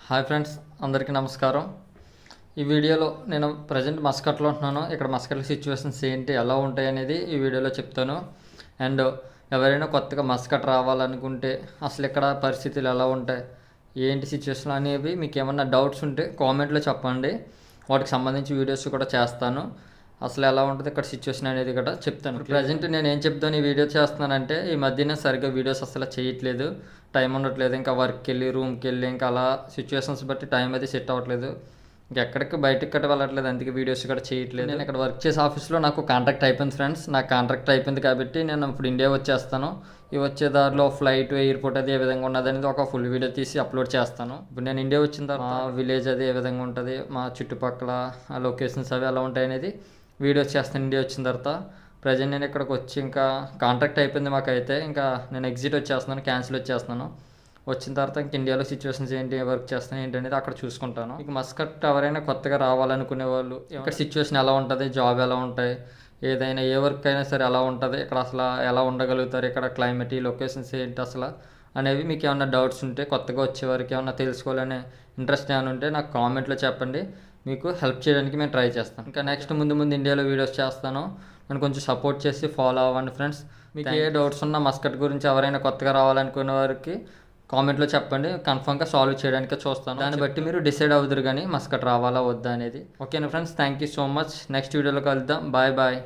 Hi friends, అందరికీ నమస్కారం. ఈ వీడియోలో నేను ప్రజెంట్ మస్కట్లో ఉంటున్నాను. ఇక్కడ మస్కట్ సిచ్యువేషన్స్ ఏంటి, ఎలా ఉంటాయి అనేది ఈ వీడియోలో చెప్తాను. అండ్ ఎవరైనా కొత్తగా మస్కట్ రావాలనుకుంటే అసలు ఇక్కడ పరిస్థితులు ఎలా ఉంటాయి, ఏంటి సిచ్యువేషన్ అనేవి మీకు ఏమన్నా డౌట్స్ ఉంటే కామెంట్లో చెప్పండి. వాటికి సంబంధించి వీడియోస్ కూడా చేస్తాను. అసలు ఎలా ఉంటుంది ఇక్కడ సిచ్యువేషన్ అనేది కూడా చెప్తాను. ప్రజెంట్ నేను ఏం చెప్తాను ఈ వీడియో చేస్తున్నానంటే, ఈ మధ్యన సరిగ్గా వీడియోస్ అసలు చేయట్లేదు, టైం ఉండట్లేదు. ఇంకా వర్క్కి వెళ్ళి రూమ్కి వెళ్ళి ఇంకా అలా సిచ్యువేషన్స్ బట్టి టైం అది సెట్ అవ్వట్లేదు. ఇంకెక్కడికి బయటకి కట్ట వెళ్ళట్లేదు, అందుకే వీడియోస్ కూడా చేయట్లేదు. నేను ఇక్కడ వర్క్ చేసే ఆఫీస్లో నాకు కాంట్రాక్ట్ అయిపోయింది ఫ్రెండ్స్. నాకు కాంట్రాక్ట్ అయిపోయింది కాబట్టి నేను ఇప్పుడు ఇండియా వచ్చేస్తాను. ఈ వచ్చే దారిలో ఫ్లైట్, ఎయిర్పోర్ట్ అది ఏ విధంగా ఉన్నది అనేది ఒక ఫుల్ వీడియో తీసి అప్లోడ్ చేస్తాను. ఇప్పుడు నేను ఇండియా వచ్చిన తర్వాత మా విలేజ్ అది ఏ విధంగా ఉంటుంది, మా చుట్టుపక్కల ఆ లొకేషన్స్ అవి ఎలా ఉంటాయి అనేది వీడియోస్ చేస్తాను ఇండియా వచ్చిన తర్వాత. ప్రజెంట్ నేను ఇక్కడికి వచ్చి ఇంకా కాంట్రాక్ట్ అయిపోయింది మాకైతే. ఇంకా నేను ఎగ్జిట్ వచ్చేస్తున్నాను, క్యాన్సిల్ వచ్చేస్తున్నాను. వచ్చిన తర్వాత ఇంక ఇండియాలో సిచ్యువేషన్స్ ఏంటి, వర్క్ చేస్తాను ఏంటి అనేది అక్కడ చూసుకుంటాను. ఇక మస్కట్ ఎవరైనా కొత్తగా రావాలనుకునే వాళ్ళు, ఇక్కడ సిచ్యువేషన్ ఎలా ఉంటుంది, జాబ్ ఎలా ఉంటాయి, ఏదైనా ఏ వర్క్ అయినా సరే ఎలా ఉంటుంది, ఇక్కడ అసలు ఎలా ఉండగలుగుతారు, ఇక్కడ క్లైమేట్, ఈ లొకేషన్స్ ఏంటి అసలు అనేవి మీకు ఏమైనా డౌట్స్ ఉంటే, కొత్తగా వచ్చేవారికి ఏమైనా తెలుసుకోవాలనే ఇంట్రెస్ట్ ఏమైనా ఉంటే నాకు కామెంట్లో చెప్పండి. మీకు హెల్ప్ చేయడానికి మేము ట్రై చేస్తాను. ఇంకా నెక్స్ట్ ముందు ఇండియాలో వీడియోస్ చేస్తాను. నన్ను కొంచెం సపోర్ట్ చేసి ఫాలో అవ్వండి ఫ్రెండ్స్. మీకు ఏ డౌట్స్ ఉన్నా మస్కట్ గురించి ఎవరైనా కొత్తగా రావాలనుకునే వారికి కామెంట్లో చెప్పండి, కన్ఫర్మ్గా సాల్వ్ చేయడానికి చూస్తాను. దాన్ని బట్టి మీరు డిసైడ్ అవుతారు కానీ మస్కట్ రావాలా వద్దా అనేది. ఓకేనా friends, thank you so much. Next వీడియోలో కలుద్దాం. Bye bye.